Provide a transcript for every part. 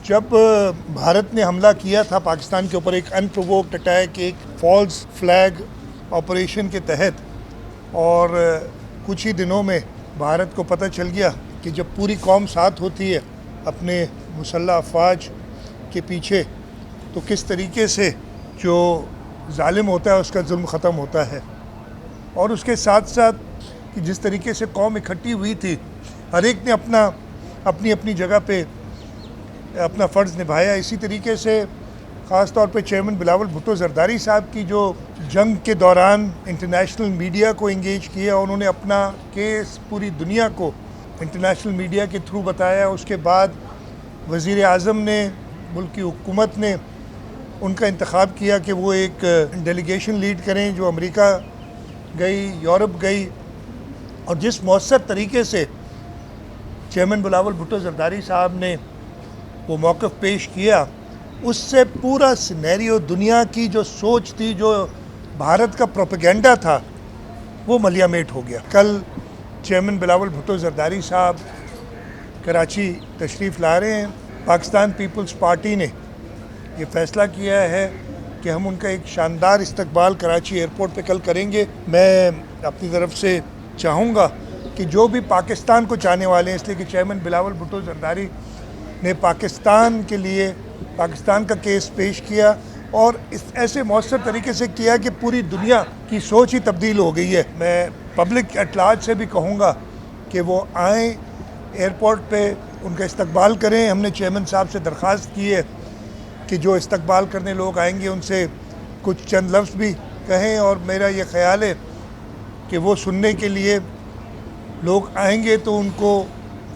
جب بھارت نے حملہ کیا تھا پاکستان کے اوپر، ایک انپرووکڈ اٹیک، ایک فالس فلیگ آپریشن کے تحت، اور کچھ ہی دنوں میں بھارت کو پتہ چل گیا کہ جب پوری قوم ساتھ ہوتی ہے اپنے مسلح افواج کے پیچھے تو کس طریقے سے جو ظالم ہوتا ہے اس کا ظلم ختم ہوتا ہے۔ اور اس کے ساتھ ساتھ کہ جس طریقے سے قوم اکٹھی ہوئی تھی، ہر ایک نے اپنی اپنی جگہ پہ اپنا فرض نبھایا۔ اسی طریقے سے خاص طور پہ چیئرمین بلاول بھٹو زرداری صاحب کی جو جنگ کے دوران انٹرنیشنل میڈیا کو انگیج کیا، انہوں نے اپنا کیس پوری دنیا کو انٹرنیشنل میڈیا کے تھرو بتایا۔ اس کے بعد وزیر اعظم نے، ملک کی حکومت نے ان کا انتخاب کیا کہ وہ ایک ڈیلیگیشن لیڈ کریں جو امریکہ گئی، یورپ گئی، اور جس مؤثر طریقے سے چیئرمین بلاول بھٹو زرداری صاحب نے وہ موقف پیش کیا، اس سے پورا سینیریو، دنیا کی جو سوچ تھی، جو بھارت کا پروپیگنڈا تھا، وہ ملیا میٹ ہو گیا۔ کل چیئرمین بلاول بھٹو زرداری صاحب کراچی تشریف لا رہے ہیں۔ پاکستان پیپلز پارٹی نے یہ فیصلہ کیا ہے کہ ہم ان کا ایک شاندار استقبال کراچی ایئرپورٹ پہ کل کریں گے۔ میں اپنی طرف سے چاہوں گا کہ جو بھی پاکستان کو چاہنے والے ہیں، اس لیے کہ چیئرمین بلاول بھٹو زرداری نے پاکستان کے لیے پاکستان کا کیس پیش کیا، اور اس ایسے مؤثر طریقے سے کیا کہ پوری دنیا کی سوچ ہی تبدیل ہو گئی ہے۔ میں پبلک ایٹ لارج سے بھی کہوں گا کہ وہ آئیں ایئرپورٹ پہ، ان کا استقبال کریں۔ ہم نے چیئرمین صاحب سے درخواست کی ہے کہ جو استقبال کرنے لوگ آئیں گے ان سے کچھ چند لفظ بھی کہیں، اور میرا یہ خیال ہے کہ وہ سننے کے لیے لوگ آئیں گے تو ان کو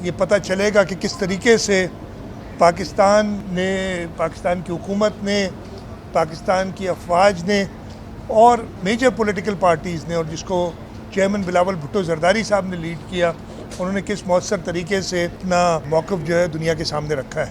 یہ پتہ چلے گا کہ کس طریقے سے پاکستان کی حکومت نے، پاکستان کی افواج نے اور میجر پولیٹیکل پارٹیز نے، اور جس کو چیئرمین بلاول بھٹو زرداری صاحب نے لیڈ کیا، انہوں نے کس مؤثر طریقے سے اپنا موقف جو ہے دنیا کے سامنے رکھا ہے۔